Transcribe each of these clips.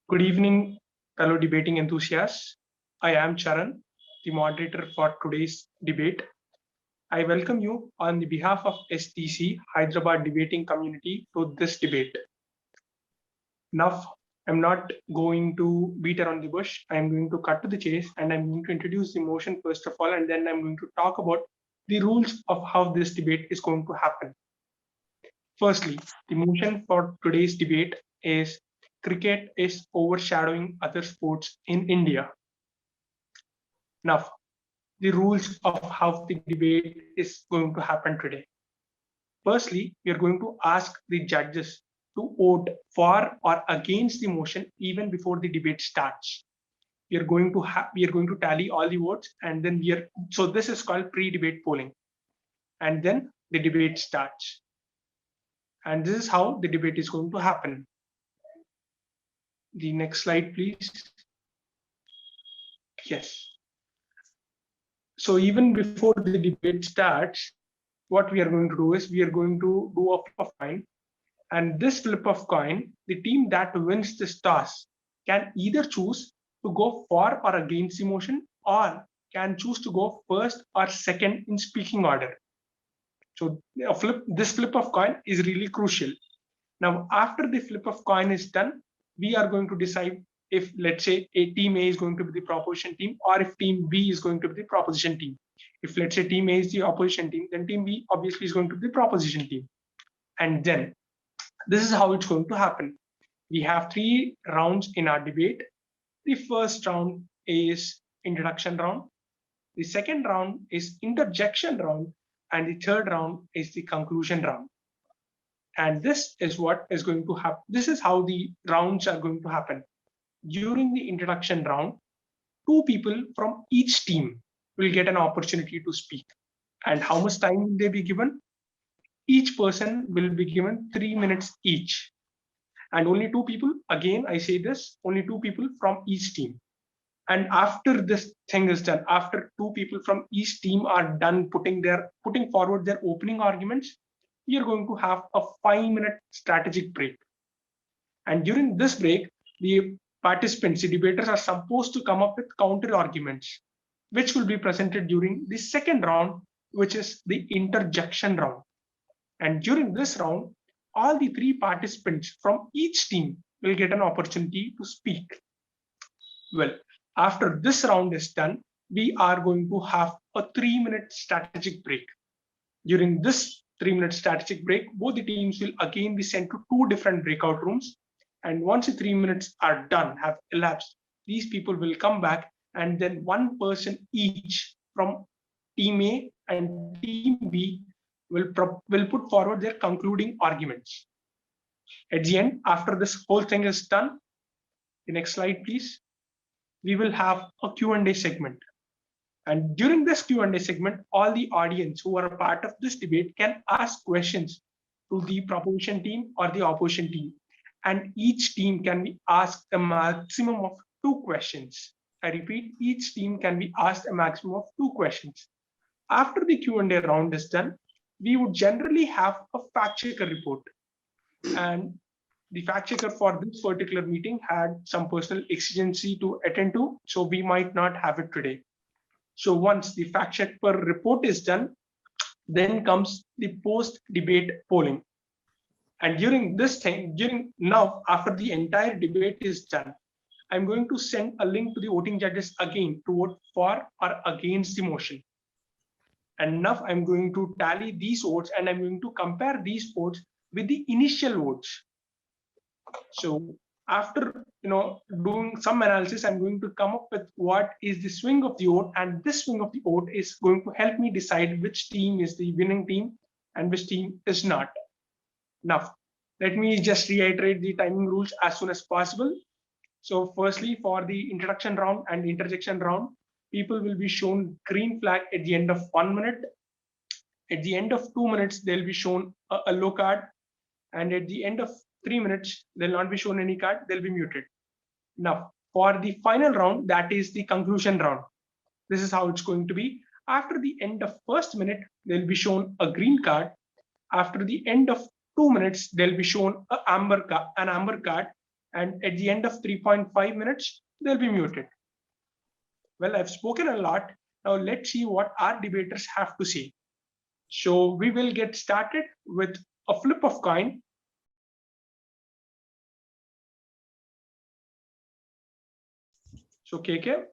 Good evening, fellow debating enthusiasts. I am Charan, the moderator for today's debate. I welcome you on the behalf of STC, Hyderabad debating community, to this debate. Now, I'm not going to beat around the bush. I'm going to cut to the chase and I'm going to introduce the motion first of all, and then I'm going to talk about the rules of how this debate is going to happen. Firstly, the motion for today's debate is cricket is overshadowing other sports in India. Now, the rules of how the debate is going to happen today. Firstly, we are going to ask the judges to vote for or against the motion even before the debate starts. We are going to tally all the votes, and then so this is called pre-debate polling, and then the debate starts. And this is how the debate is going to happen. The next slide, please. Yes. So even before the debate starts, what we are going to do is we are going to do a flip of coin. And this flip of coin, the team that wins this toss can either choose to go for or against the motion, or can choose to go first or second in speaking order. So this flip of coin is really crucial. Now, after the flip of coin is done, we are going to decide if, let's say, a team A is going to be the proposition team, or if team B is going to be the proposition team. If, let's say, team A is the opposition team, then team B obviously is going to be the proposition team. And then this is how it's going to happen. We have 3 rounds in our debate. The first round is introduction round. The second round is interjection round. And the third round is the conclusion round. And this is what is going to happen. This is how the rounds are going to happen. During the introduction round, 2 people from each team will get an opportunity to speak. And how much time will they be given? Each person will be given 3 minutes each. And only 2 people, again, I say this, only 2 people from each team. And after this thing is done, after 2 people from each team are done putting forward their opening arguments, we are going to have a 5-minute strategic break. And during this break, the participants, the debaters, are supposed to come up with counter arguments, which will be presented during the second round, which is the interjection round. And during this round, all the 3 participants from each team will get an opportunity to speak. Well, after this round is done, we are going to have a 3-minute strategic break. During this 3-minute strategic break, both the teams will again be sent to 2 different breakout rooms. And once the 3 minutes are done, have elapsed, these people will come back, and then 1 person each from team A and team B will put forward their concluding arguments. At the end, after this whole thing is done, the next slide, please, we will have a Q&A segment. And during this Q&A segment, all the audience who are a part of this debate can ask questions to the proposition team or the opposition team. And each team can be asked a maximum of 2 questions. I repeat, each team can be asked a maximum of 2 questions. After the Q&A round is done, we would generally have a fact checker report. And the fact checker for this particular meeting had some personal exigency to attend to, so we might not have it today. So once the fact checker report is done, then comes the post-debate polling. And during this thing, after the entire debate is done, I'm going to send a link to the voting judges again to vote for or against the motion. And now I'm going to tally these votes, and I'm going to compare these votes with the initial votes. So after doing some analysis, I'm going to come up with what is the swing of the vote, and this swing of the vote is going to help me decide which team is the winning team and which team is not. Now, let me just reiterate the timing rules as soon as possible. So firstly, for the introduction round and interjection round, people will be shown green flag at the end of 1 minute. At the end of 2 minutes, they'll be shown a yellow card. And at the end of 3 minutes, they'll not be shown any card, they'll be muted. Now, for the final round, that is the conclusion round. This is how it's going to be. After the end of first minute, they'll be shown a green card. After the end of 2 minutes, they'll be shown an amber card. and at the end of 3.5 minutes, they'll be muted. Well, I've spoken a lot. Now let's see what our debaters have to say. So we will get started with a flip of coin. So KK,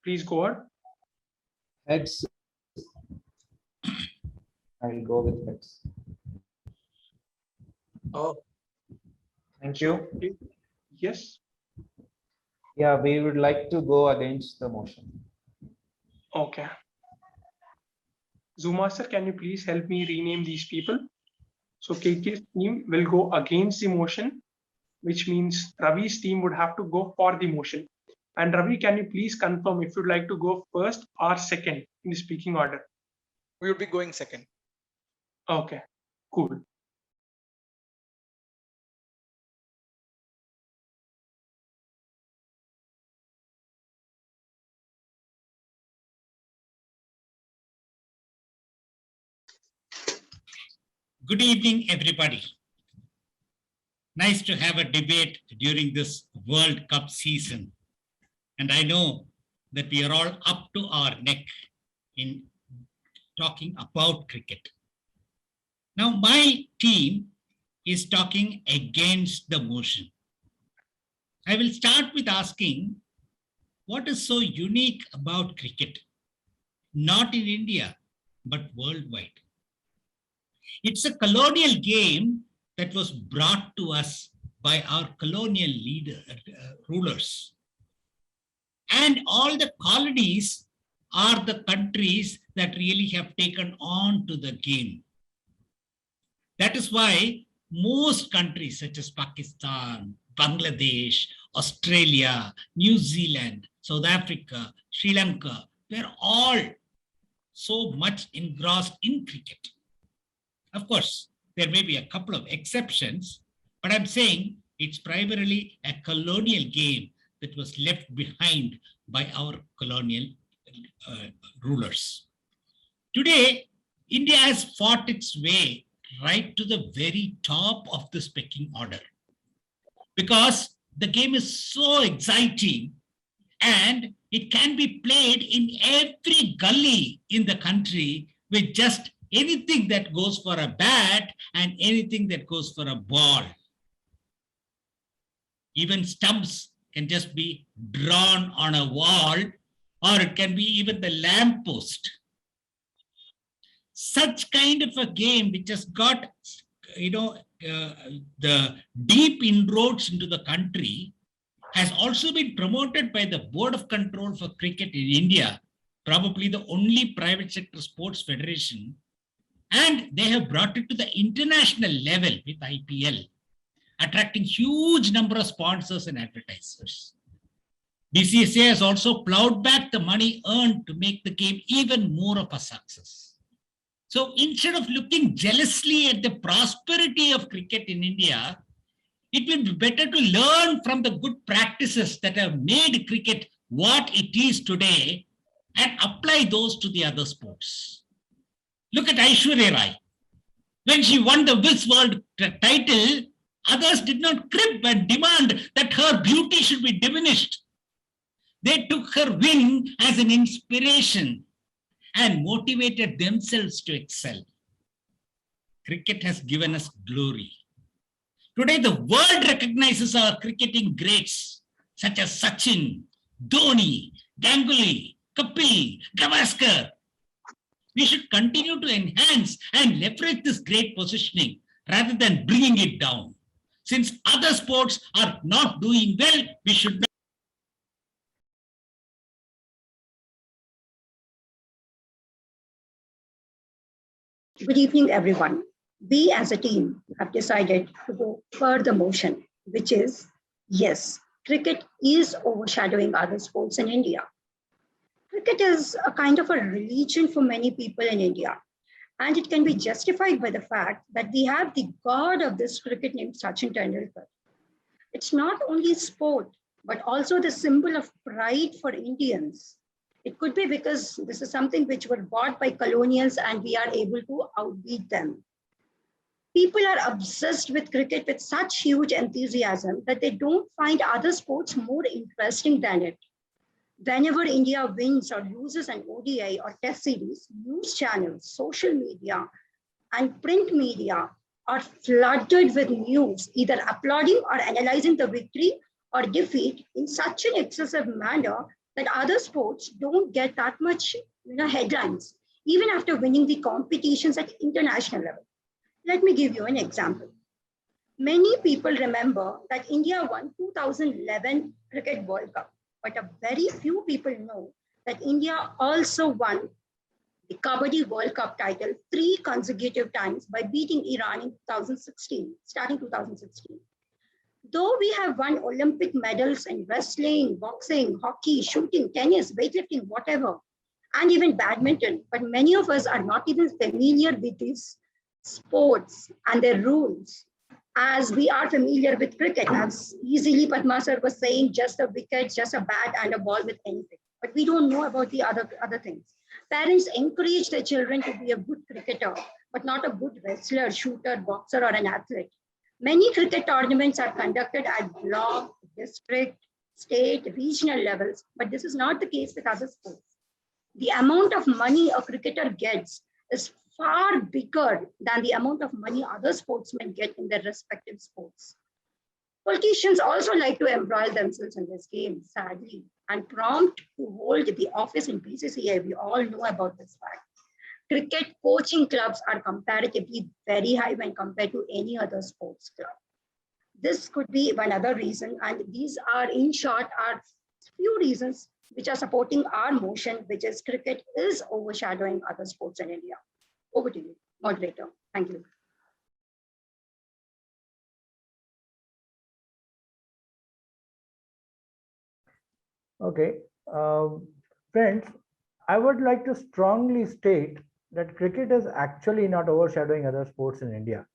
please go on. Heads. I'll go with heads. Oh, Thank you. Yes. Yeah, we would like to go against the motion. Okay. Zoomaster, can you please help me rename these people? So KK's team will go against the motion, which means Ravi's team would have to go for the motion. And Ravi, can you please confirm if you'd like to go first or second in the speaking order? we would be going second. Okay, cool. Good evening, everybody. Nice to have a debate during this World Cup season. And I know that we are all up to our neck in talking about cricket. Now, my team is talking against the motion. I will start with asking, what is so unique about cricket? Not in India, but worldwide. It's a colonial game that was brought to us by our colonial rulers. And all the colonies are the countries that really have taken on to the game. That is why most countries such as Pakistan, Bangladesh, Australia, New Zealand, South Africa, Sri Lanka, they're all so much engrossed in cricket. Of course, there may be a couple of exceptions, but I'm saying it's primarily a colonial game that was left behind by our colonial rulers. Today, India has fought its way right to the very top of this pecking order because the game is so exciting and it can be played in every gully in the country with just anything that goes for a bat and anything that goes for a ball. Even stumps can just be drawn on a wall, or it can be even the lamppost. Such kind of a game which has got, the deep inroads into the country has also been promoted by the Board of Control for Cricket in India, probably the only private sector sports federation. And they have brought it to the international level with IPL, attracting huge number of sponsors and advertisers. BCCI has also plowed back the money earned to make the game even more of a success. So instead of looking jealously at the prosperity of cricket in India, it will be better to learn from the good practices that have made cricket what it is today and apply those to the other sports. Look at Aishwarya Rai. When she won the Miss World title, others did not crib and demand that her beauty should be diminished. They took her win as an inspiration and motivated themselves to excel. Cricket has given us glory. Today, the world recognizes our cricketing greats such as Sachin, Dhoni, Ganguly, Kapil, Gavaskar. We should continue to enhance and leverage this great positioning rather than bringing it down. Since other sports are not doing well, we should not. Good evening, everyone. We as a team have decided to go for the motion, which is, yes, cricket is overshadowing other sports in India. Cricket is a kind of a religion for many people in India, and it can be justified by the fact that we have the god of this cricket named Sachin Tendulkar. It's not only sport, but also the symbol of pride for Indians. It could be because this is something which were bought by colonials and we are able to outbeat them. People are obsessed with cricket with such huge enthusiasm that they don't find other sports more interesting than it. Whenever India wins or loses an ODI or test series, news channels, social media, and print media are flooded with news, either applauding or analyzing the victory or defeat in such an excessive manner that other sports don't get that much headlines, even after winning the competitions at international level. Let me give you an example. Many people remember that India won 2011 Cricket World Cup, but a very few people know that India also won the Kabaddi World Cup title 3 consecutive times by beating Iran in 2016, starting 2016. Though we have won Olympic medals in wrestling, boxing, hockey, shooting, tennis, weightlifting, whatever, and even badminton, but many of us are not even familiar with these sports and their rules as we are familiar with cricket. As easily Padma sir was saying, just a wicket, just a bat and a ball with anything. But we don't know about the other things. Parents encourage their children to be a good cricketer, but not a good wrestler, shooter, boxer, or an athlete. Many cricket tournaments are conducted at block, district, state, regional levels, but this is not the case with other sports. The amount of money a cricketer gets is far bigger than the amount of money other sportsmen get in their respective sports. Politicians also like to embroil themselves in this game, sadly, and prompt to hold the office in BCCI. We all know about this fact. Cricket coaching clubs are comparatively very high when compared to any other sports club. This could be one other reason, and these are, in short, are few reasons which are supporting our motion, which is cricket is overshadowing other sports in India. Over to you, moderator. Thank you. Okay. Friends, I would like to strongly state that cricket is actually not overshadowing other sports in India.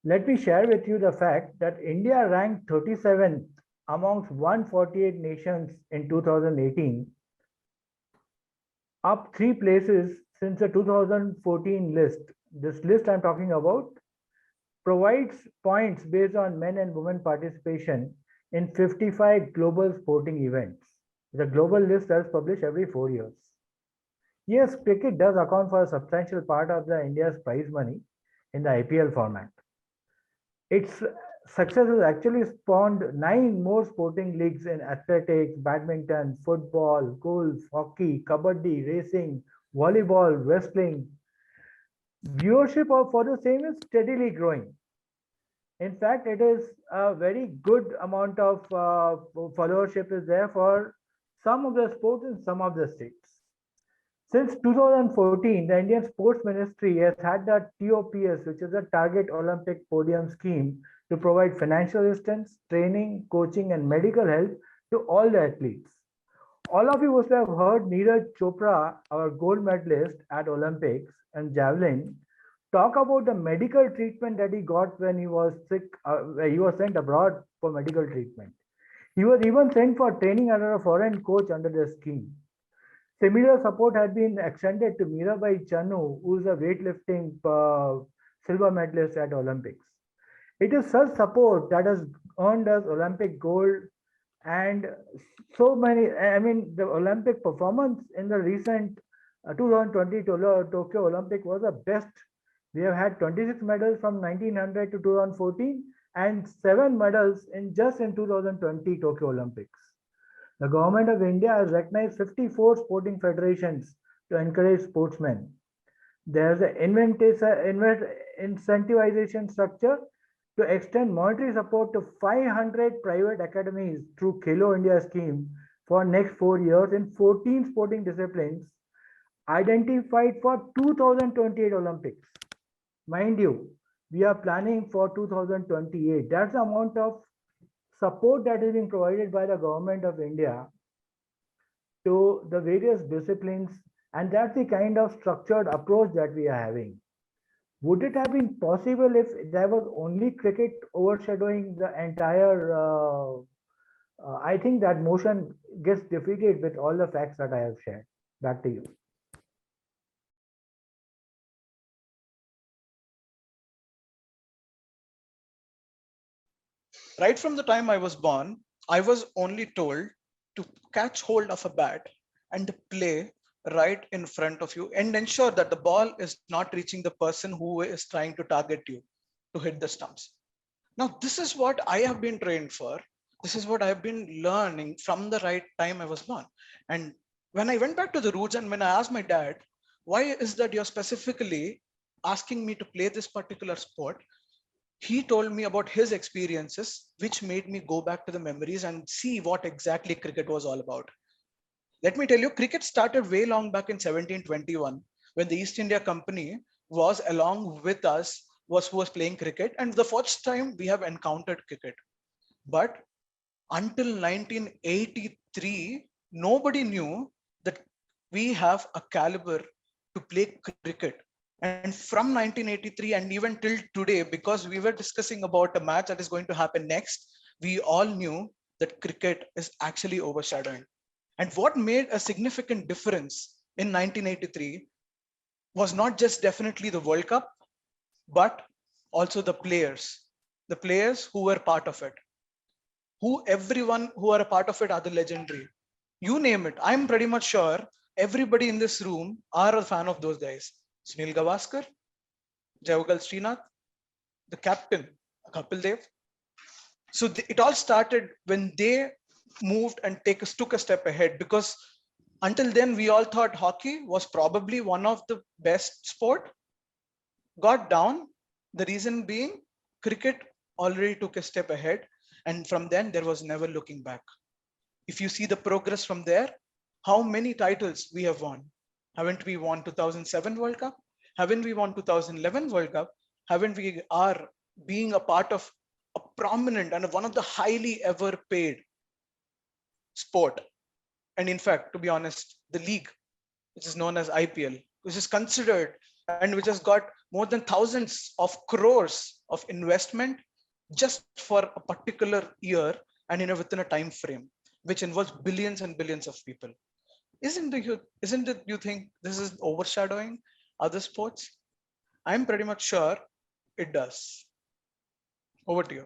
Let me share with you the fact that India ranked 37th amongst 148 nations in 2018, up 3 places since the 2014 list. This list I'm talking about provides points based on men and women participation in 55 global sporting events. The global list is published every 4 years. Yes, cricket does account for a substantial part of the India's prize money in the IPL format. Its success has actually spawned 9 more sporting leagues in athletics, badminton, football, golf, hockey, kabaddi, racing, volleyball, wrestling. Viewership for the same is steadily growing. In fact, it is a very good amount of followership is there for some of the sports in some of the states. Since 2014, the Indian Sports Ministry has had the TOPS, which is a Target Olympic Podium Scheme, to provide financial assistance, training, coaching, and medical help to all the athletes. All of you must have heard Neeraj Chopra, our gold medalist at Olympics and javelin, talk about the medical treatment that he got when he was sick. He was sent abroad for medical treatment. He was even sent for training under a foreign coach under the scheme. Similar support had been extended to Mirabai Chanu, who is a weightlifting silver medalist at Olympics. It is such support that has earned us Olympic gold and so many. I mean, the Olympic performance in the recent 2020 Tokyo Olympic was the best. We have had 26 medals from 1900 to 2014 and 7 medals in 2020 Tokyo Olympics. The government of India has recognized 54 sporting federations to encourage sportsmen. There is an incentivization structure to extend monetary support to 500 private academies through Khelo India scheme for next 4 years in 14 sporting disciplines identified for 2028 Olympics. Mind you, we are planning for 2028. That's the amount of support that is being provided by the government of India to the various disciplines, and that's the kind of structured approach that we are having. Would it have been possible if there was only cricket overshadowing the entire? I think that motion gets defeated with all the facts that I have shared. Back to you. Right from the time I was born, I was only told to catch hold of a bat and play right in front of you and ensure that the ball is not reaching the person who is trying to target you to hit the stumps. Now, this is what I have been trained for. This is what I've been learning from the right time I was born. And when I went back to the roots and when I asked my dad, why is that you're specifically asking me to play this particular sport? He told me about his experiences, which made me go back to the memories and see what exactly cricket was all about. Let me tell you, cricket started way long back in 1721 when the East India Company was along with us, was who was playing cricket, and the first time we have encountered cricket. But until 1983, nobody knew that we have a caliber to play cricket. And from 1983 and even till today, because we were discussing about a match that is going to happen next, we all knew that cricket is actually overshadowing. And what made a significant difference in 1983 was not just definitely the World Cup, but also the players who were part of it, who everyone who are a part of it are the legendary. You name it. I'm pretty much sure everybody in this room are a fan of those guys. Sunil Gavaskar, Javagal Srinath, the captain, Kapil Dev. So it all started when they moved and took a step ahead, because until then we all thought hockey was probably one of the best sport. Got down. The reason being cricket already took a step ahead, and from then there was never looking back. If you see the progress from there, how many titles we have won? Haven't we won 2007 World Cup? Haven't we won 2011 World Cup? Haven't we are being a part of a prominent and one of the highly ever paid sport? And in fact, to be honest, the league, which is known as IPL, which is considered and which has got more than thousands of crores of investment just for a particular year and within a time frame, which involves billions and billions of people. Isn't it you think this is overshadowing other sports? I'm pretty much sure it does. Over to you.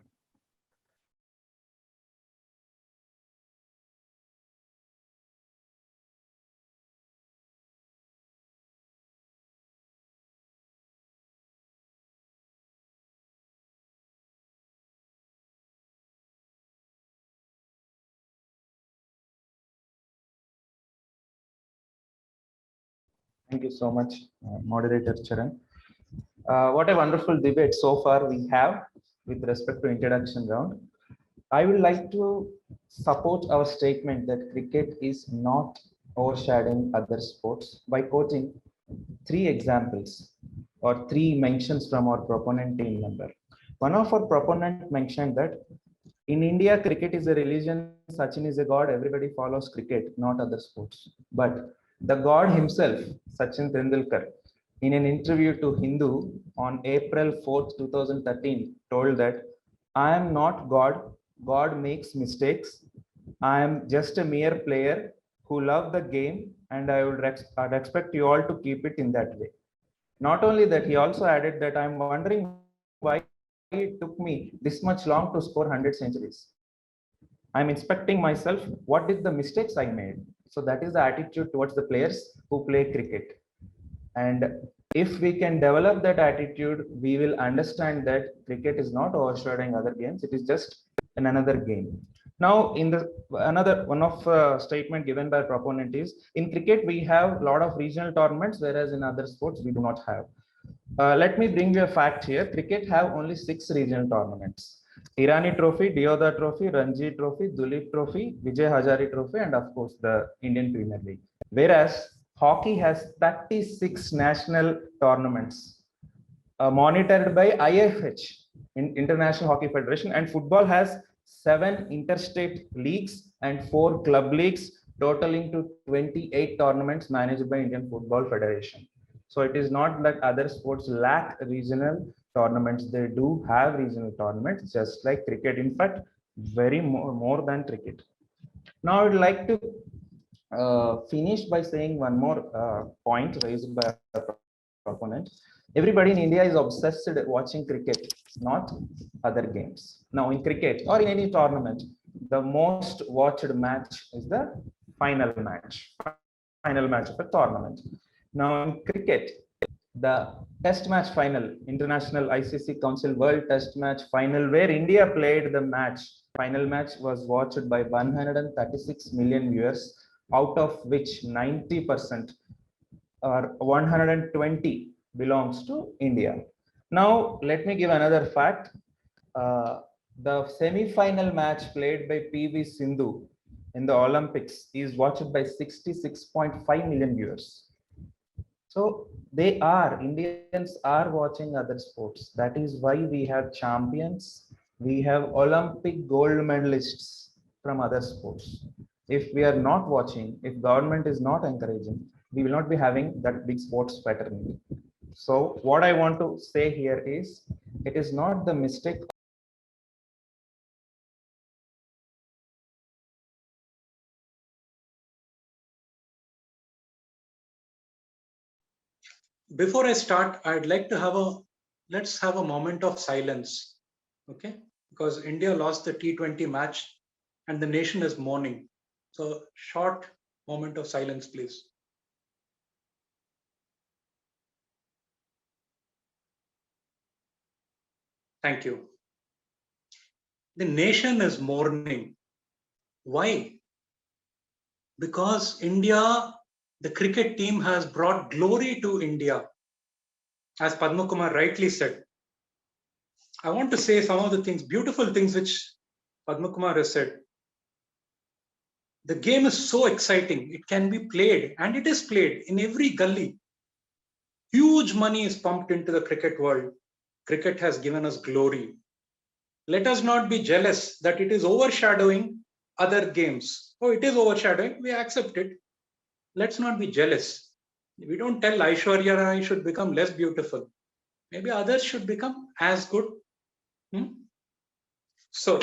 Thank you so much, Moderator Charan. What a wonderful debate so far we have with respect to introduction round. I would like to support our statement that cricket is not overshadowing other sports by quoting three examples or three mentions from our proponent team member. One of our proponent mentioned that in India, cricket is a religion, Sachin is a god, everybody follows cricket, not other sports. But the god himself, Sachin Tendulkar, in an interview to Hindu on April 4th, 2013, told that I am not God, God makes mistakes. I am just a mere player who love the game, and I'd expect you all to keep it in that way. Not only that, he also added that I'm wondering why it took me this much long to score 100 centuries. I'm inspecting myself. What is the mistakes I made? So that is the attitude towards the players who play cricket. And if we can develop that attitude, we will understand that cricket is not overshadowing other games. It is just another game. Now, in the another one of statement given by proponent is in cricket we have a lot of regional tournaments, whereas in other sports we do not have. Let me bring you a fact here. Cricket have only 6 regional tournaments: Irani Trophy, Deodhar Trophy, Ranji Trophy, Duleep Trophy, Vijay Hazare Trophy, and of course the Indian Premier League. Whereas hockey has 36 national tournaments monitored by IFH, International Hockey Federation, and football has 7 interstate leagues and 4 club leagues, totaling to 28 tournaments managed by Indian Football Federation. So it is not that other sports lack regional tournaments. They do have regional tournaments, just like cricket. In fact, very more than cricket. Now I would like to finish by saying one more point raised by our proponent. Everybody in India is obsessed with watching cricket, not other games. Now, in cricket or in any tournament, the most watched match is the final match of a tournament. Now, in cricket, the test match final, International ICC Council World Test Match final, where India played the match, final match was watched by 136 million viewers, out of which 90% or 120 belongs to India. Now, let me give another fact. The semi-final match played by PV Sindhu in the Olympics is watched by 66.5 million viewers. So Indians are watching other sports. That is why we have champions, we have Olympic gold medalists from other sports. If we are not watching, if government is not encouraging, we will not be having that big sports fraternity. So what I want to say here is, it is not the mistake. Before I start, I'd like to let's have a moment of silence, okay? Because India lost the T20 match and the nation is mourning. So short moment of silence, please. Thank you. The nation is mourning. Why? Because India, the cricket team has brought glory to India. As Padma Kumar rightly said, I want to say some of the things, beautiful things which Padma Kumar has said. The game is so exciting. It can be played, and it is played in every gully. Huge money is pumped into the cricket world. Cricket has given us glory. Let us not be jealous that it is overshadowing other games. Oh, it is overshadowing. We accept it. Let's not be jealous. We don't tell Aishwarya Rai should become less beautiful. Maybe others should become as good. So,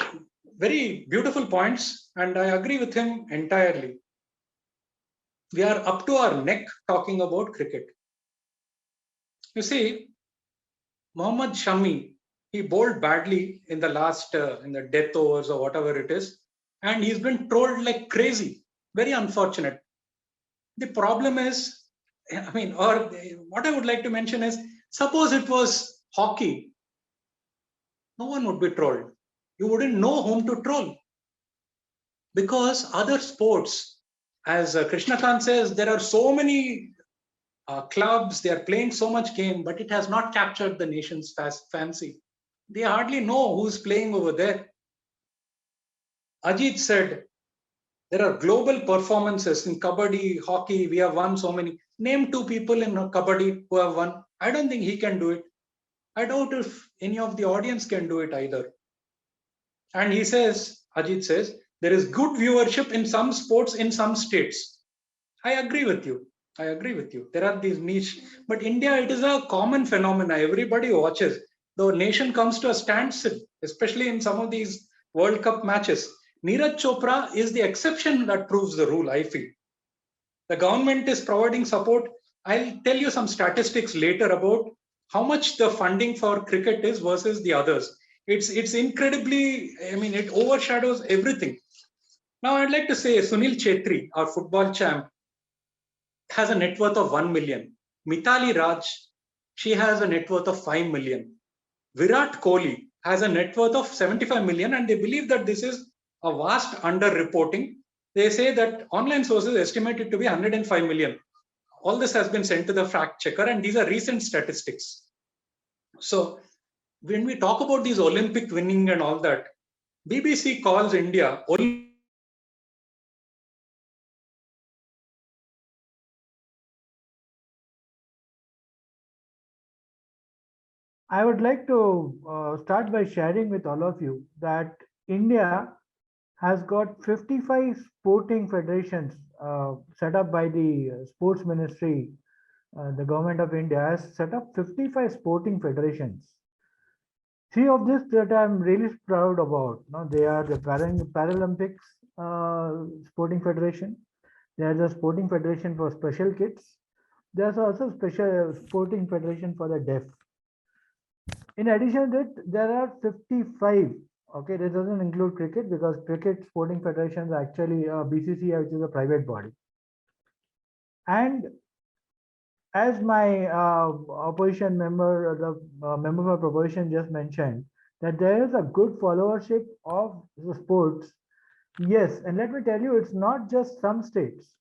very beautiful points, and I agree with him entirely. We are up to our neck talking about cricket. You see, Mohammad Shami, he bowled badly in the last, in the death overs or whatever it is, and he's been trolled like crazy. Very unfortunate. The problem is, I mean, or what I would like to mention is, suppose it was hockey, no one would be trolled. You wouldn't know whom to troll. Because other sports, as Krishnakant says, there are so many clubs, they are playing so much game, but it has not captured the nation's fancy. They hardly know who's playing over there. Ajit said, there are global performances in kabaddi, hockey, we have won so many. Name 2 people in kabaddi who have won. I don't think he can do it. I doubt if any of the audience can do it either. And he says, Ajit says, there is good viewership in some sports in some states. I agree with you. I agree with you. There are these niche, but India, it is a common phenomena. Everybody watches. The nation comes to a standstill, especially in some of these World Cup matches. Neeraj Chopra is the exception that proves the rule, I feel. The government is providing support. I'll tell you some statistics later about how much the funding for cricket is versus the others. It's incredibly, I mean, it overshadows everything. Now, I'd like to say Sunil Chetri, our football champ, has a net worth of 1 million. Mithali Raj, she has a net worth of 5 million. Virat Kohli has a net worth of 75 million, and they believe that this is a vast underreporting. They say that online sources estimate it to be 105 million. All this has been sent to the fact checker, and these are recent statistics. So, when we talk about these Olympic winning and all that, BBC calls India I would like to start by sharing with all of you that India has got 55 sporting federations set up by the sports ministry. The government of India has set up 55 sporting federations. 3 of this that I'm really proud about. Now, they are the Paralympics Sporting Federation. They are the Sporting Federation for Special Kids. There's also special sporting federation for the deaf. In addition to that, there are 55. Okay, this doesn't include cricket because cricket sporting federations are actually BCCI, which is a private body. And as my opposition member, the member for proposition just mentioned, that there is a good followership of the sports. Yes, and let me tell you, it's not just some states.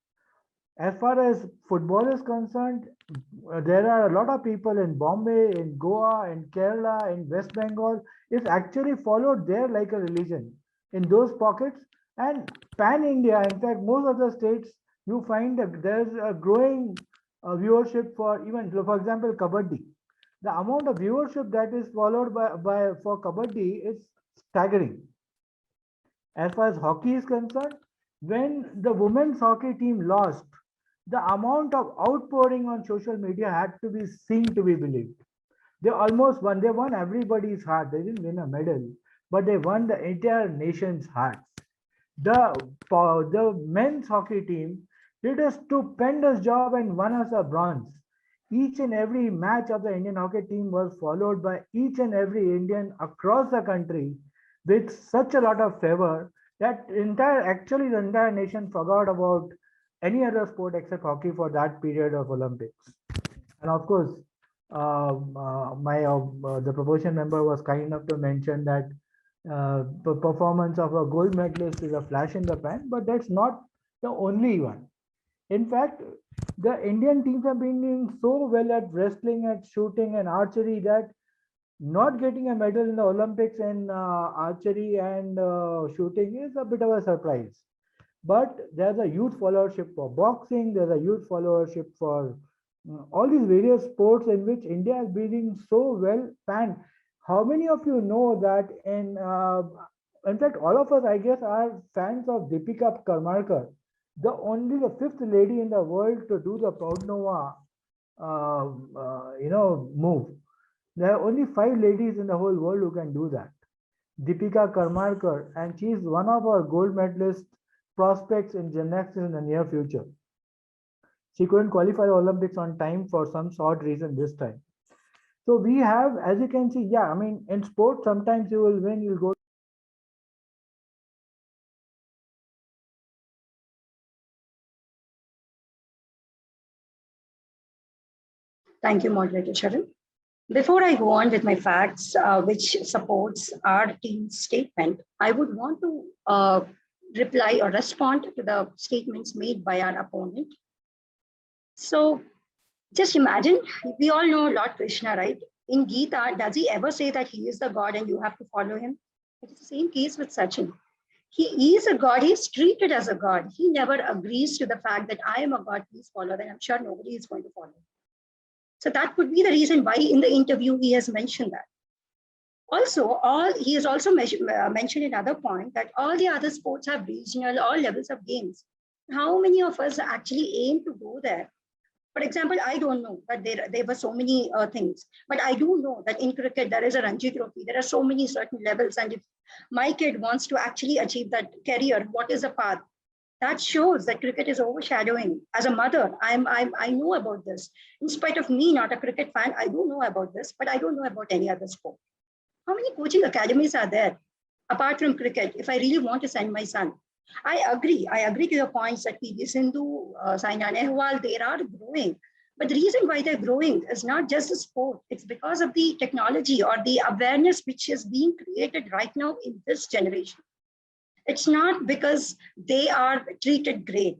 As far as football is concerned, there are a lot of people in Bombay, in Goa, in Kerala, in West Bengal. It's actually followed there like a religion in those pockets. And pan India, in fact, most of the states, you find that there's a growing viewership for even, for example, Kabaddi. The amount of viewership that is followed by for Kabaddi is staggering. As far as hockey is concerned, when the women's hockey team lost, the amount of outpouring on social media had to be seen to be believed. They almost won. They won everybody's heart. They didn't win a medal, but they won the entire nation's hearts. The men's hockey team did a stupendous job and won us a bronze. Each and every match of the Indian hockey team was followed by each and every Indian across the country with such a lot of favor that the entire nation forgot about any other sport except hockey for that period of Olympics. And of course, the proportion member was kind enough to mention that the performance of a gold medalist is a flash in the pan, but that's not the only one. In fact, the Indian teams have been doing so well at wrestling, at shooting, and archery that not getting a medal in the Olympics in archery and shooting is a bit of a surprise. But there's a huge followership for boxing, there's a huge followership for all these various sports in which India is being so well panned. How many of you know that in fact, all of us, I guess, are fans of Deepika Karmarkar, the fifth lady in the world to do the Proud Nova, move. There are only 5 ladies in the whole world who can do that. Deepika Karmarkar, and she is one of our gold medalist prospects in gymnastics in the near future. She couldn't qualify the Olympics on time for some odd reason this time. So we have, as you can see, yeah, I mean, in sport, sometimes you will win, you'll go. Thank you, Moderator Sharon. Before I go on with my facts, which supports our team's statement, I would want to reply or respond to the statements made by our opponent. So just imagine, we all know Lord Krishna, right? In Gita, does he ever say that he is the God and you have to follow him? It's the same case with Sachin. He is a God, he is treated as a God. He never agrees to the fact that I am a God, please follow, then I'm sure nobody is going to follow. So that could be the reason why in the interview he has mentioned that. Also, he has also mentioned another point that all the other sports have regional, all levels of games. How many of us actually aim to go there? For example, I don't know that there were so many things, but I do know that in cricket, there is a Ranji Trophy. There are so many certain levels. And if my kid wants to actually achieve that career, what is the path? That shows that cricket is overshadowing. As a mother, I know about this. In spite of me not a cricket fan, I do know about this, but I don't know about any other sport. How many coaching academies are there apart from cricket? If I really want to send my son, I agree to your points that PV Sindhu, Saina Nehwal, they are growing. But the reason why they're growing is not just the sport. It's because of the technology or the awareness which is being created right now in this generation. It's not because they are treated great.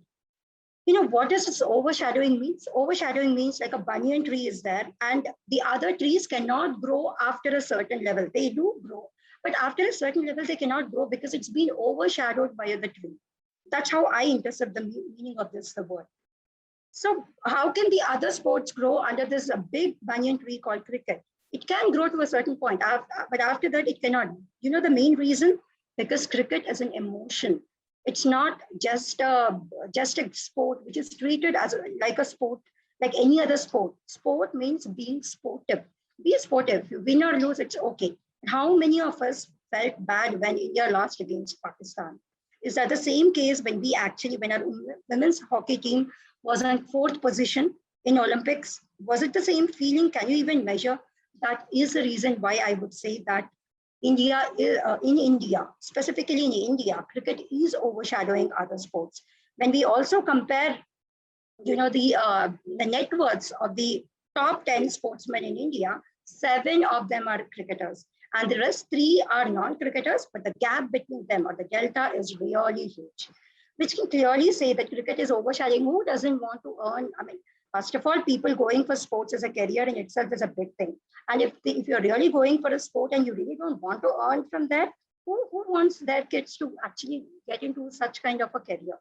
You know, what does this overshadowing means? Overshadowing means like a banyan tree is there and the other trees cannot grow after a certain level. They do grow, but after a certain level, they cannot grow because it's been overshadowed by the tree. That's how I interpret the meaning of this word. So how can the other sports grow under this big banyan tree called cricket? It can grow to a certain point, but after that, it cannot. You know the main reason? Because cricket is an emotion. It's not just a sport which is treated as like a sport, like any other sport. Sport means being sportive. Be sportive. If you win or lose, it's okay. How many of us felt bad when India lost against Pakistan? Is that the same case when our women's hockey team was on 4th position in Olympics? Was it the same feeling? Can you even measure? That is the reason why I would say that in India, specifically in India, cricket is overshadowing other sports. When we also compare, the net worths of the top 10 sportsmen in India, 7 of them are cricketers, and the rest 3 are non-cricketers. But the gap between them, or the delta, is really huge, which can clearly say that cricket is overshadowing. Who doesn't want to earn? I mean, first of all, people going for sports as a career in itself is a big thing. And if you're really going for a sport and you really don't want to earn from that, who wants their kids to actually get into such kind of a career?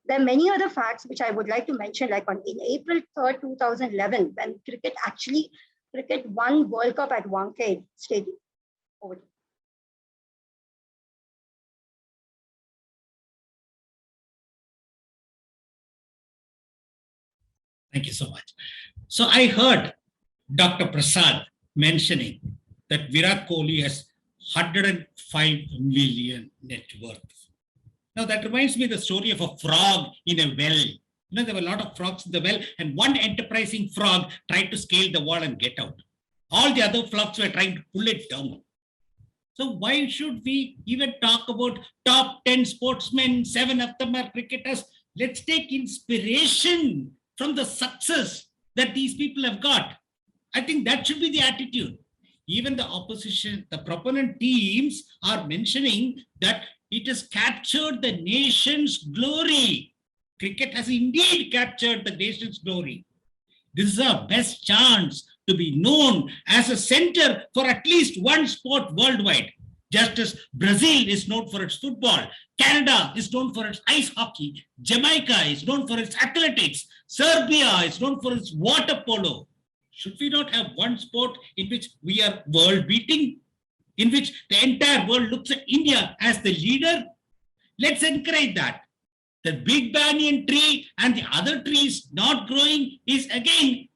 There are many other facts which I would like to mention, like in April 3rd, 2011, when cricket won World Cup at Wankhede Stadium. Over. Thank you so much. So I heard Dr. Prasad mentioning that Virat Kohli has 105 million net worth. Now that reminds me of the story of a frog in a well. There were a lot of frogs in the well, and one enterprising frog tried to scale the wall and get out. All the other frogs were trying to pull it down. So why should we even talk about top 10 sportsmen? 7 of them are cricketers. Let's take inspiration from the success that these people have got. I think that should be the attitude. Even the opposition, the proponent teams are mentioning that it has captured the nation's glory. Cricket has indeed captured the nation's glory. This is our best chance to be known as a center for at least one sport worldwide. Just as Brazil is known for its football, Canada is known for its ice hockey, Jamaica is known for its athletics, Serbia is known for its water polo. Should we not have one sport in which we are world beating, in which the entire world looks at India as the leader? Let's encourage that. The big banyan tree and the other trees not growing is again,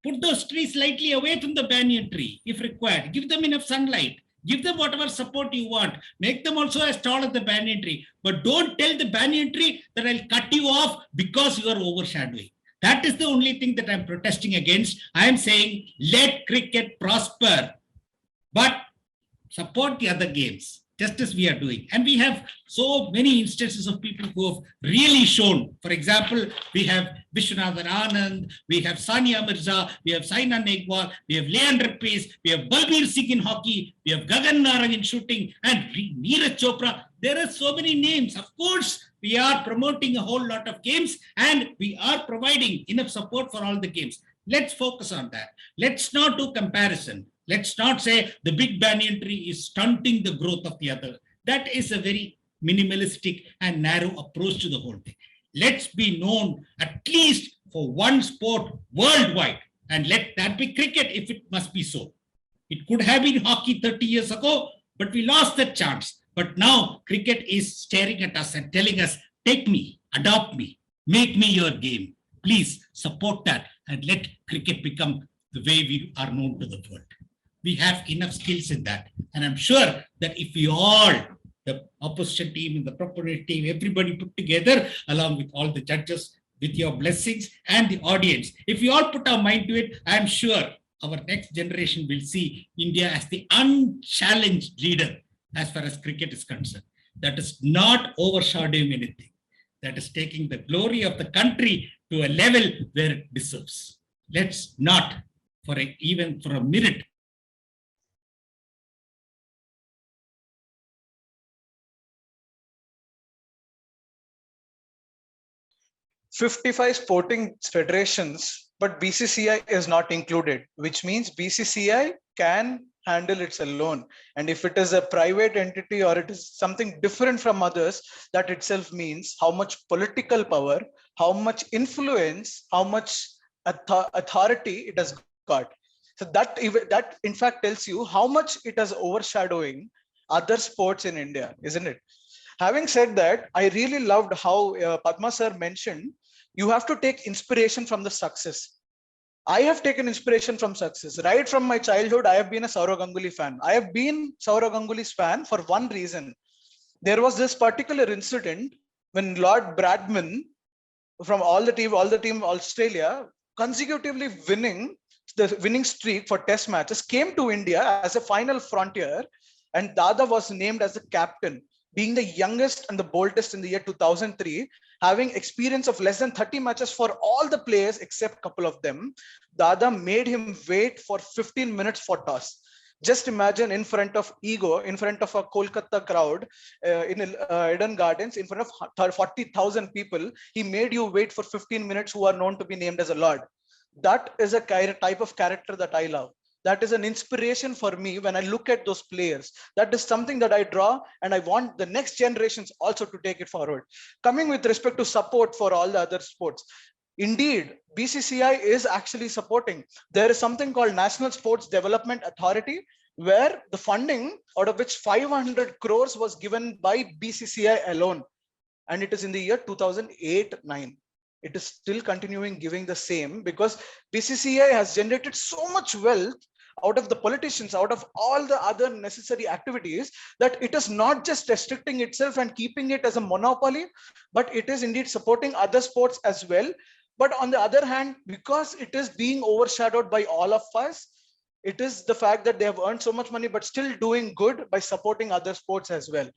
put those trees slightly away from the banyan tree if required. Give them enough sunlight. Give them whatever support you want. Make them also as tall as the banyan tree. But don't tell the banyan tree that I'll cut you off because you are overshadowing. That is the only thing that I'm protesting against. I am saying let cricket prosper, but support the other games, just as we are doing. And we have so many instances of people who have really shown. For example, we have Vishwanathan Anand, we have Sania Mirza, we have Saina Nehwal, we have Leander Pace, we have Balbir Singh in hockey, we have Gagan Narang in shooting, and Neeraj Chopra. There are so many names. Of course, we are promoting a whole lot of games and we are providing enough support for all the games. Let's focus on that. Let's not do comparison. Let's not say the big banyan tree is stunting the growth of the other. That is a very minimalistic and narrow approach to the whole thing. Let's be known at least for one sport worldwide, and let that be cricket if it must be so. It could have been hockey 30 years ago, but we lost that chance. But now cricket is staring at us and telling us, take me, adopt me, make me your game. Please support that and let cricket become the way we are known to the world. We have enough skills in that. And I'm sure that if we all, the opposition team and the proponent team, everybody put together, along with all the judges, with your blessings and the audience, if we all put our mind to it, I'm sure our next generation will see India as the unchallenged leader as far as cricket is concerned. That is not overshadowing anything. That is taking the glory of the country to a level where it deserves. Let's not, even for a minute, 55 sporting federations, but BCCI is not included, which means BCCI can handle it alone. And if it is a private entity or it is something different from others, that itself means how much political power, how much influence, how much authority it has got. So that in fact tells you how much it is overshadowing other sports in India, isn't it? Having said that, I really loved how Padma sir mentioned, you have to take inspiration from the success. I have taken inspiration from success. Right from my childhood, I have been a Sourav Ganguly fan. I have been Sourav Ganguly's fan for one reason. There was this particular incident when Lord Bradman from all the team Australia consecutively winning the winning streak for test matches came to India as a final frontier, and Dada was named as the captain, being the youngest and the boldest in the year 2003, having experience of less than 30 matches for all the players except a couple of them. Dada made him wait for 15 minutes for toss. Just imagine in front of ego, in front of a Kolkata crowd in Eden Gardens, in front of 40,000 people, he made you wait for 15 minutes who are known to be named as a lord. That is a type of character that I love. That is an inspiration for me when I look at those players. That is something that I draw, and I want the next generations also to take it forward. Coming with respect to support for all the other sports, indeed, BCCI is actually supporting. There is something called National Sports Development Authority, where the funding, out of which 500 crores was given by BCCI alone. And it is in the year 2008-9. It is still continuing giving the same, because BCCI has generated so much wealth out of the politicians, out of all the other necessary activities, that it is not just restricting itself and keeping it as a monopoly, but it is indeed supporting other sports as well. But on the other hand, because it is being overshadowed by all of us, it is the fact that they have earned so much money, but still doing good by supporting other sports as well.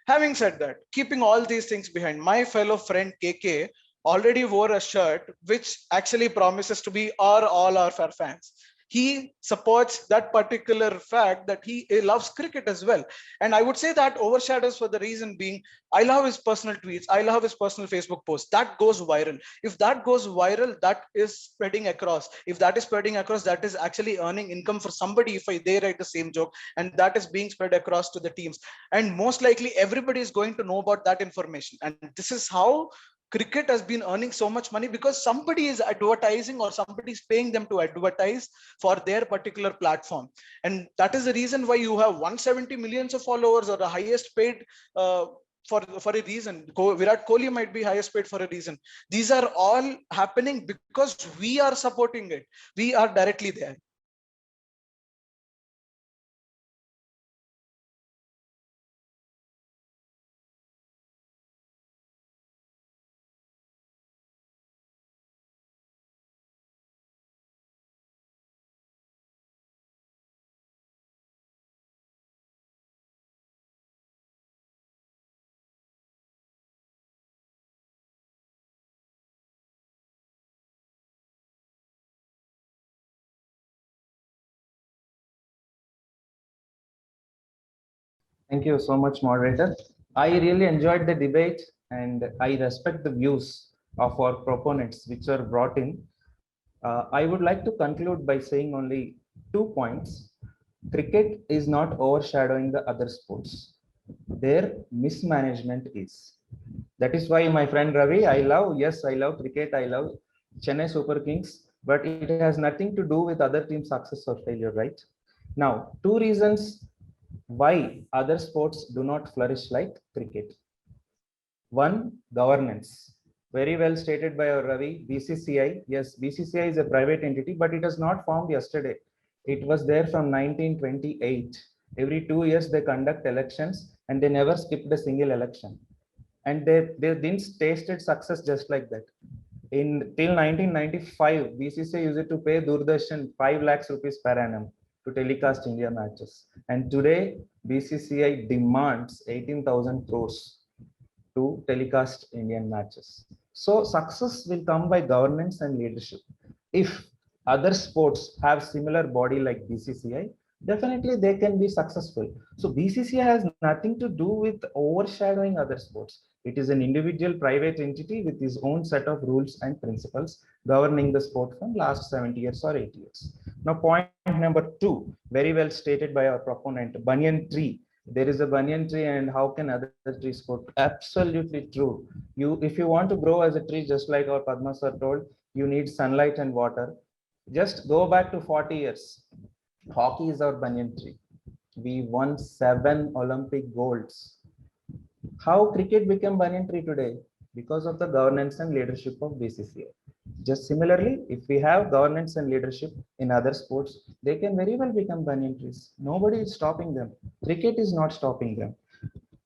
Having said that, keeping all these things behind, my fellow friend KK already wore a shirt which actually promises to be all our fans. He supports that particular fact that he loves cricket as well. And I would say that overshadows for the reason being, I love his personal tweets, I love his personal Facebook posts. That goes viral. If that goes viral, that is spreading across. If that is spreading across, that is actually earning income for somebody if they write the same joke, and that is being spread across to the teams. And most likely everybody is going to know about that information. And this is how cricket has been earning so much money, because somebody is advertising or somebody is paying them to advertise for their particular platform. And that is the reason why you have 170 millions of followers, or the highest paid for a reason. Virat Kohli might be highest paid for a reason. These are all happening because we are supporting it. We are directly there. Thank you so much, moderator. I really enjoyed the debate, and I respect the views of our proponents which are brought in. I would like to conclude by saying only 2 points. Cricket is not overshadowing the other sports. Their mismanagement is. That is why, my friend Ravi, I love cricket, I love Chennai Super Kings, but it has nothing to do with other team success or failure, right? Now, 2 reasons why other sports do not flourish like cricket. One, governance. Very well stated by our Ravi. BCCI, yes, BCCI is a private entity, but it was not formed yesterday. It was there from 1928. Every 2 years they conduct elections, and they never skipped a single election. And they didn't tasted success just like that. Till 1995, BCCI used to pay Doordarshan 5 lakhs rupees per annum to telecast India matches. And today, BCCI demands 18,000 crores to telecast Indian matches. So success will come by governance and leadership. If other sports have similar body like BCCI, definitely they can be successful. So BCCI has nothing to do with overshadowing other sports. It is an individual private entity with its own set of rules and principles governing the sport from last 70 years or 80 years. Now, point number 2, very well stated by our proponent, banyan tree. There is a banyan tree, and how can other trees grow? Absolutely true. If you want to grow as a tree, just like our Padma sir told, you need sunlight and water. Just go back to 40 years. Hockey is our banyan tree. We won 7 Olympic golds. How cricket became banyan tree today? Because of the governance and leadership of BCCI. Just similarly, if we have governance and leadership in other sports, they can very well become banyan trees. Nobody is stopping them. Cricket is not stopping them.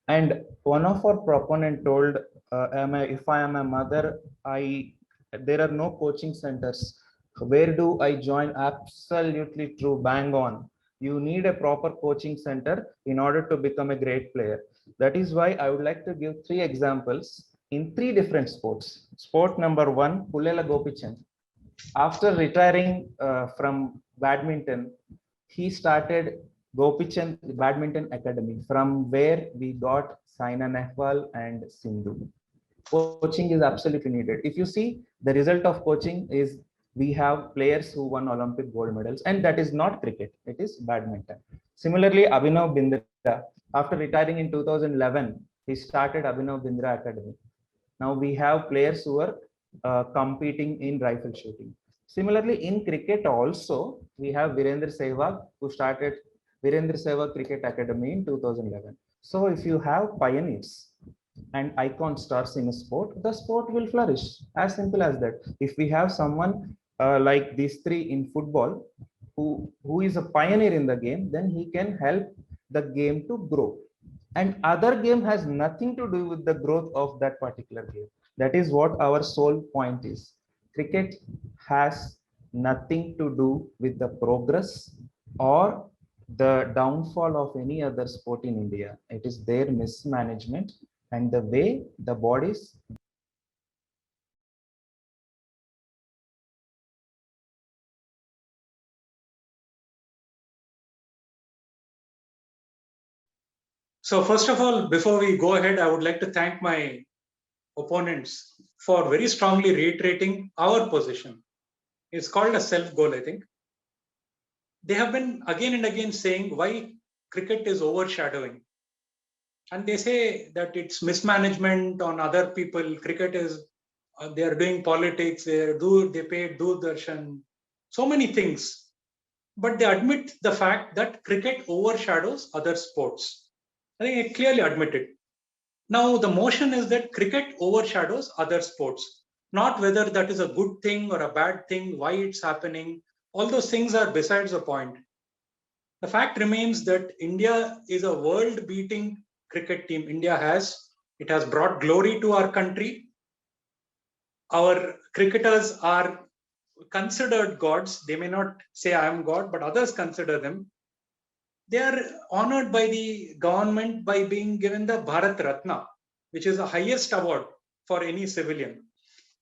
And one of our proponent told if I am a mother, there are no coaching centers. Where do I join? Absolutely true, bang on. You need a proper coaching center in order to become a great player. That is why I would like to give 3 examples in 3 different sports. Sport number 1, Pulela Gopichand. After retiring from badminton, he started Gopichand Badminton Academy, from where we got Saina Nehwal and Sindhu. Coaching is absolutely needed. If you see, the result of coaching is we have players who won Olympic gold medals, and that is not cricket, it is badminton. Similarly, Abhinav Bindra, after retiring in 2011, he started Abhinav Bindra Academy. Now we have players who are competing in rifle shooting. Similarly, in cricket also, we have Virendra Sehwag, who started Virendra Sehwag Cricket Academy in 2011. So if you have pioneers and icon stars in a sport, the sport will flourish. As simple as that. If we have someone like these 3 in football, who is a pioneer in the game, then he can help the game to grow. And other game has nothing to do with the growth of that particular game. That is what our sole point is. Cricket has nothing to do with the progress or the downfall of any other sport in India. It is their mismanagement and the way the bodies. So first of all, before we go ahead, I would like to thank my opponents for very strongly reiterating our position. It's called a self-goal, I think. They have been again and again saying why cricket is overshadowing. And they say that it's mismanagement on other people. Cricket is, they are doing politics, they pay Doordarshan, so many things. But they admit the fact that cricket overshadows other sports. I think they clearly admit it. Now, the motion is that cricket overshadows other sports, not whether that is a good thing or a bad thing, why it's happening. All those things are besides the point. The fact remains that India is a world-beating cricket team. It has brought glory to our country. Our cricketers are considered gods. They may not say I am God, but others consider them. They are honored by the government by being given the Bharat Ratna, which is the highest award for any civilian.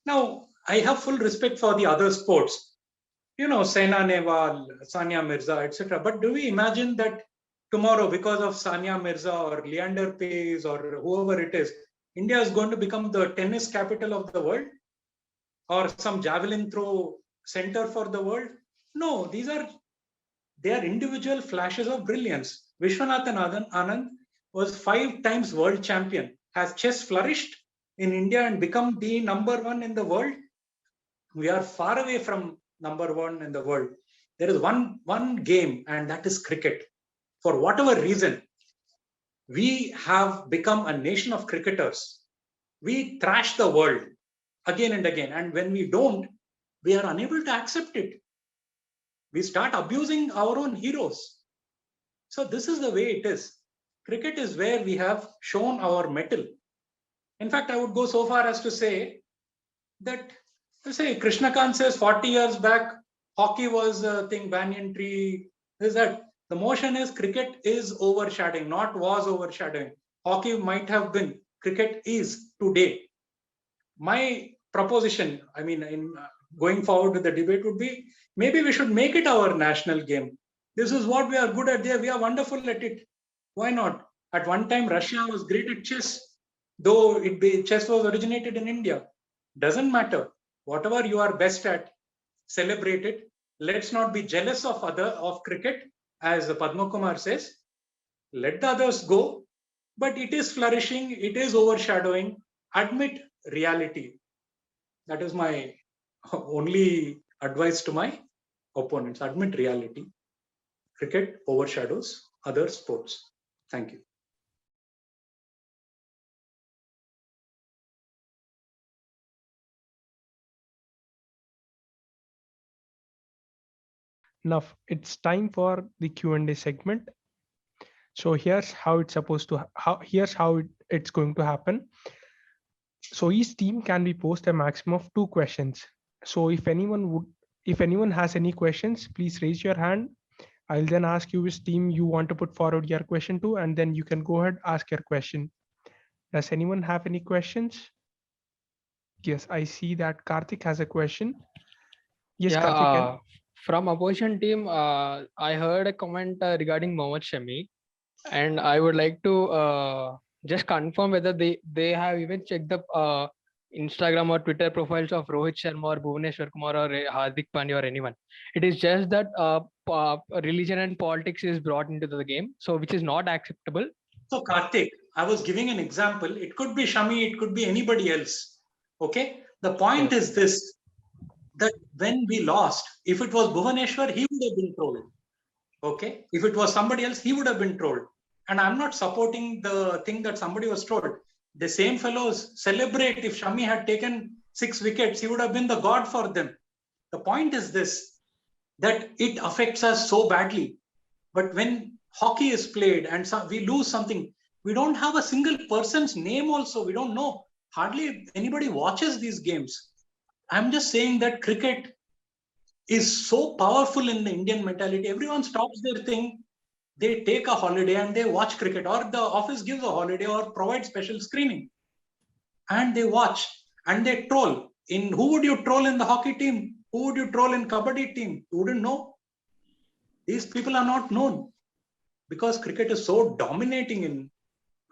Now, I have full respect for the other sports, Saina Nehwal, Sania Mirza, etc. But do we imagine that tomorrow, because of Sania Mirza or Leander Paes or whoever it is, India is going to become the tennis capital of the world or some javelin throw center for the world? No, they are individual flashes of brilliance. Vishwanathan Anand was 5 times world champion. Has chess flourished in India and become the number 1 in the world? We are far away from number 1 in the world. There is one game, and that is cricket. For whatever reason, we have become a nation of cricketers. We thrash the world again and again. And when we don't, we are unable to accept it. We start abusing our own heroes. So this is the way it is. Cricket is where we have shown our mettle. In fact, I would go so far as to say that, Krishnakant says 40 years back, hockey was a thing, banyan tree, is that. The motion is cricket is overshadowing, not was overshadowing. Hockey might have been, cricket is today. My proposition, in going forward with the debate would be, maybe we should make it our national game. This is what we are good at there. We are wonderful at it. Why not? At one time, Russia was great at chess, though chess was originated in India. Doesn't matter. Whatever you are best at, celebrate it. Let's not be jealous of cricket, as Padma Kumar says. Let the others go, but it is flourishing. It is overshadowing. Admit reality. That is my only advice to my opponents. Admit reality. Cricket overshadows other sports. Thank you. Now it's time for the Q&A segment. So here's how it's supposed to, here's how it's going to happen. So each team can be posed a maximum of 2 questions. So if anyone has any questions, please raise your hand. I'll then ask you which team you want to put forward your question to, and then you can go ahead, ask your question. Does anyone have any questions? Yes, I see that Karthik has a question. Yes, Yeah, Karthik. from opposition team, I heard a comment regarding Mohammad Shami, and I would like to just confirm whether they have even checked the Instagram or Twitter profiles of Rohit Sharma or Bhuvneshwar Kumar or Hardik Pandya or anyone. It is just that religion and politics is brought into the game, so which is not acceptable. So Karthik, I was giving an example. It could be Shami, it could be anybody else. Okay. The point is this, that when we lost, if it was Bhuvaneshwar, he would have been trolled. Okay. If it was somebody else, he would have been trolled. And I'm not supporting the thing that somebody was trolled. The same fellows celebrate if Shami had taken 6 wickets, he would have been the god for them. The point is this, that it affects us so badly. But when hockey is played and we lose something, we don't have a single person's name also. We don't know. Hardly anybody watches these games. I'm just saying that cricket is so powerful in the Indian mentality. Everyone stops their thing, they take a holiday and they watch cricket, or the office gives a holiday or provides special screening. And they watch and they troll. Who would you troll in the hockey team? Who would you troll in kabaddi team? You wouldn't know. These people are not known because cricket is so dominating in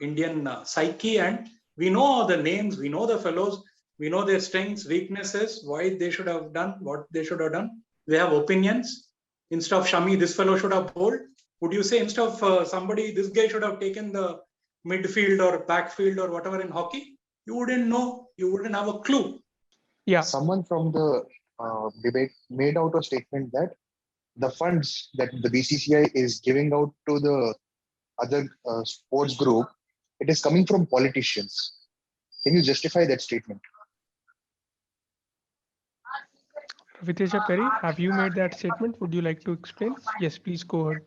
Indian psyche, and we know the names, we know the fellows, we know their strengths, weaknesses, why they should have done what they should have done. We have opinions. Instead of Shami, this fellow should have bowled. Would you say instead of somebody, this guy should have taken the midfield or backfield or whatever in hockey? You wouldn't know. You wouldn't have a clue. Yeah. Someone from the debate made out a statement that the funds that the BCCI is giving out to the other sports group, it is coming from politicians. Can you justify that statement? Viteja Perry, have you made that statement? Would you like to explain? Yes, please go ahead.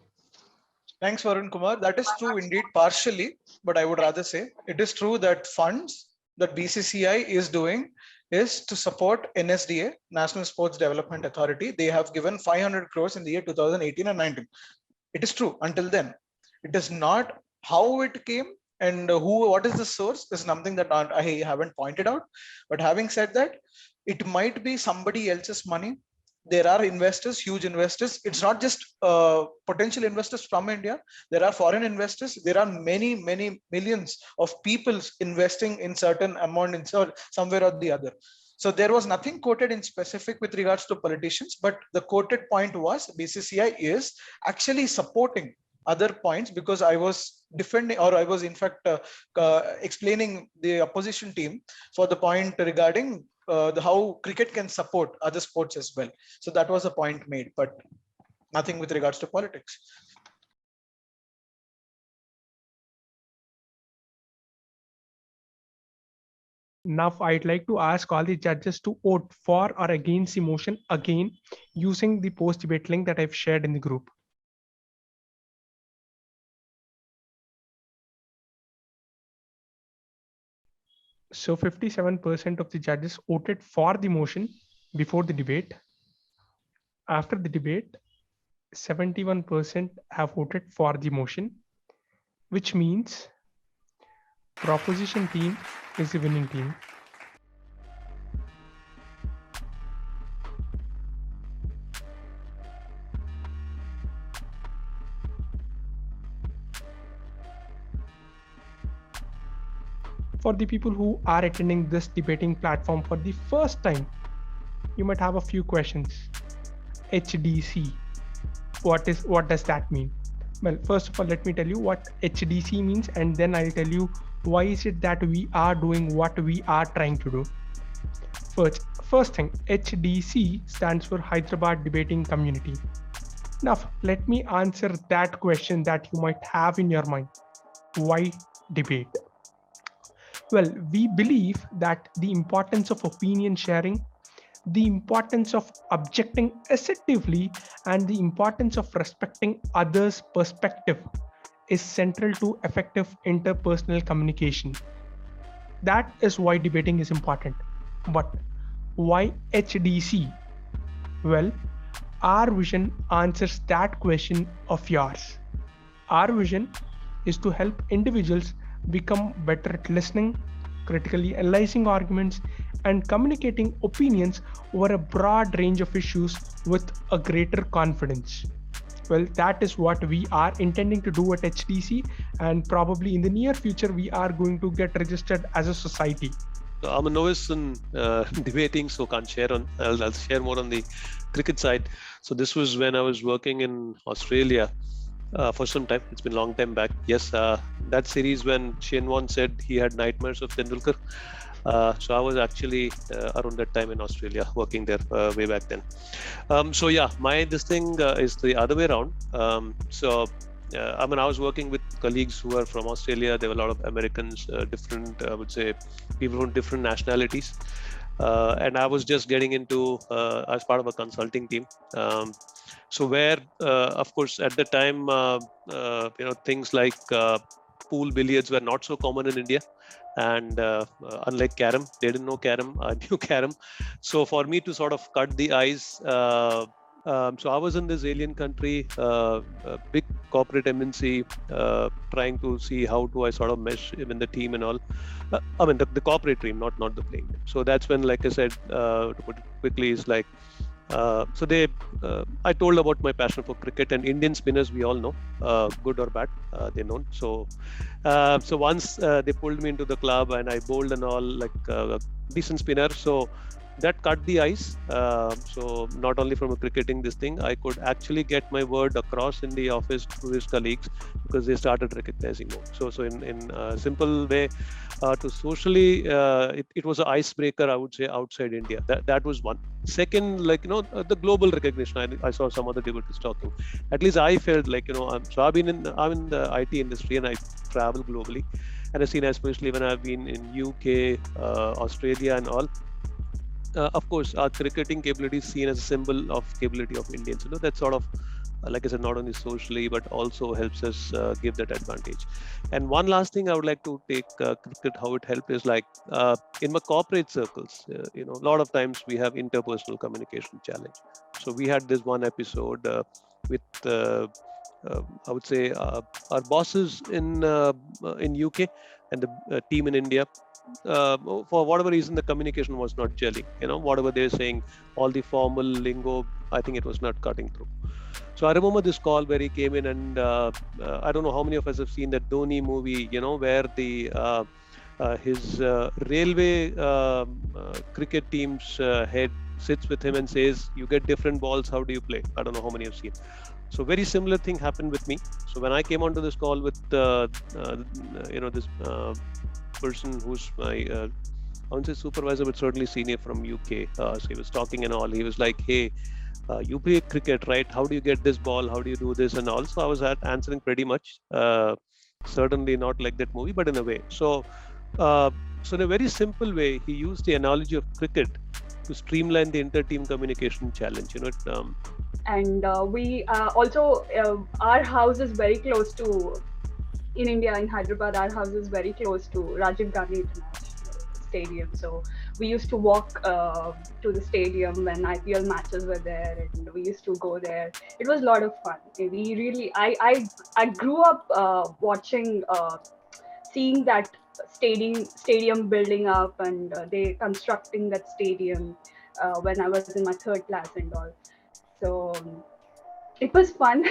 Thanks, Varun Kumar. That is true indeed, partially, but I would rather say it is true that funds that BCCI is doing is to support NSDA, National Sports Development Authority. They have given 500 crores in the year 2018 and 19. It is true until then. It is not how it came and what is the source is something that I haven't pointed out. But having said that, it might be somebody else's money. There are investors, huge investors. It's not just potential investors from India. There are foreign investors. There are many, many millions of people investing in certain amount in somewhere or the other. So there was nothing quoted in specific with regards to politicians, but the quoted point was BCCI is actually supporting other points, because I was defending, or I was in fact explaining the opposition team for the point regarding how cricket can support other sports as well. So that was a point made, but nothing with regards to politics. Now, I'd like to ask all the judges to vote for or against the motion again using the post-debate link that I've shared in the group. So 57% of the judges voted for the motion before the debate. After the debate, 71% have voted for the motion, which means proposition team is the winning team. For the people who are attending this debating platform for the first time, you might have a few questions. HDC, what does that mean? Well, first of all, let me tell you what HDC means, and then I'll tell you why is it that we are doing what we are trying to do. First thing, HDC stands for Hyderabad Debating Community. Now, let me answer that question that you might have in your mind. Why debate? Well, we believe that the importance of opinion sharing, the importance of objecting assertively, and the importance of respecting others' perspective is central to effective interpersonal communication. That is why debating is important. But why HDC? Well, our vision answers that question of yours. Our vision is to help individuals become better at listening, critically analyzing arguments, and communicating opinions over a broad range of issues with a greater confidence. Well, that is what we are intending to do at HTC, and probably in the near future, we are going to get registered as a society. I'm a novice in debating, so can't share on. I'll share more on the cricket side. So this was when I was working in Australia for some time. It's been a long time back. Yes, that series when Shane Warne said he had nightmares of Tendulkar. So I was actually around that time in Australia, working there way back then. So yeah, this thing is the other way around. I mean, I was working with colleagues who are from Australia. There were a lot of Americans, different, I would say, people from different nationalities. And I was just getting into as part of a consulting team. So where, of course, at the time, things like pool billiards were not so common in India. And unlike Carom, they didn't know Carom. I knew Carom. So for me to sort of cut the ice, so I was in this alien country, a big corporate MNC, trying to see how do I sort of mesh in the team and all. I mean, the corporate team, not the playing team. So that's when, like I said, to put it quickly, is like, I told about my passion for cricket, and Indian spinners, we all know, good or bad, they're known. So once they pulled me into the club and I bowled and all, like a decent spinner. So that cut the ice. So not only from a cricketing this thing, I could actually get my word across in the office to his colleagues because they started recognizing more. So in a simple way, to socially, it was an icebreaker, I would say, outside India. That was one. Second, like, the global recognition. I saw some other debaters talking. At least I felt like, so I'm in the IT industry and I travel globally, and I've seen, especially when I've been in UK, Australia, and all. Of course, our cricketing capability is seen as a symbol of capability of Indians. That sort of, like I said, not only socially but also helps us give that advantage. And one last thing I would like to take cricket, how it helped is like in my corporate circles, a lot of times we have interpersonal communication challenge. So we had this one episode with I would say our bosses in UK and the team in India. For whatever reason, the communication was not gelling. Whatever they're saying, all the formal lingo, I think it was not cutting through. So I remember this call where he came in, and I don't know how many of us have seen that Dhoni movie, where the his railway cricket team's head sits with him and says, "You get different balls. How do you play?" I don't know how many have seen. So very similar thing happened with me. So when I came onto this call with this person who's my I wouldn't say supervisor, but certainly senior from UK. So he was talking and all. He was like, "Hey, you play cricket, right? How do you get this ball? How do you do this?" And also, I was answering pretty much. Certainly not like that movie, but in a way. So in a very simple way, he used the analogy of cricket to streamline the inter-team communication challenge. And we also our house is very close to. In India, in Hyderabad, our house is very close to Rajiv Gandhi International Stadium. So we used to walk to the stadium when IPL matches were there, and we used to go there. It was a lot of fun. I grew up watching, seeing that stadium building up, and they constructing that stadium when I was in my third class and all. So it was fun.